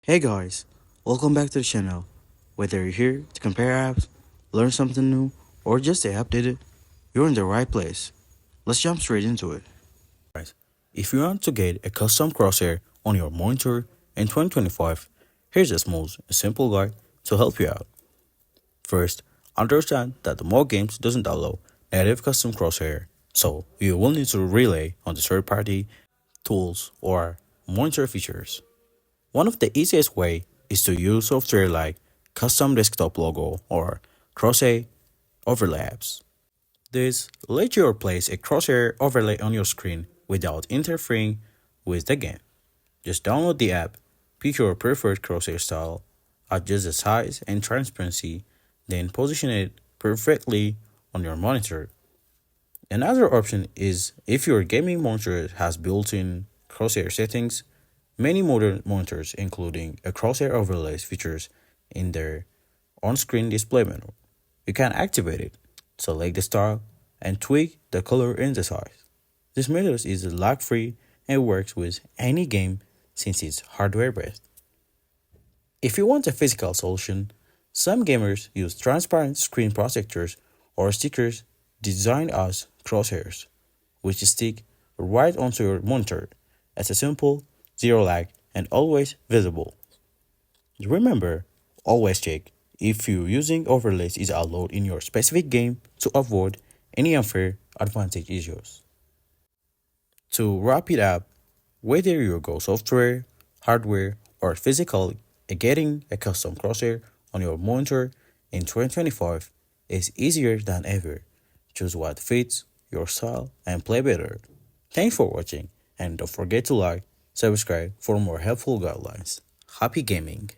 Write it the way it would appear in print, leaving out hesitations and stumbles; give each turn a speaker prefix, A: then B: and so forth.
A: Hey guys, welcome back to the channel. Whether you're here to compare apps, learn something new, or just stay updated, you're in the right place. Let's jump straight into it. Guys, if you want to get a custom crosshair on your monitor in 2025, here's a smooth and simple guide to help you out. First, understand that the more games doesn't allow native custom crosshair, so you will need to rely on the third-party tools or monitor features. One of the easiest way is to use software like custom desktop logo or Crosshair overlaps. This lets you place a crosshair overlay on your screen without interfering with the game. Just download the app, pick your preferred crosshair style, adjust the size and transparency, then position it perfectly on your monitor. Another option is if your gaming monitor has built-in crosshair settings. Many modern monitors, including a crosshair overlays features in their on-screen display menu. You can activate it, select the style, and tweak the color and the size. This method is lag-free and works with any game since it's hardware-based. If you want a physical solution, some gamers use transparent screen protectors or stickers designed as crosshairs, which stick right onto your monitor. It's a simple, zero lag, and always visible. Remember, always check if using overlays is allowed in your specific game to avoid any unfair advantage issues. To wrap it up, whether you go software, hardware, or physical, getting a custom crosshair on your monitor in 2025 is easier than ever. Choose what fits your style and play better. Thanks for watching, and don't forget to like, subscribe for more helpful guidelines. Happy gaming!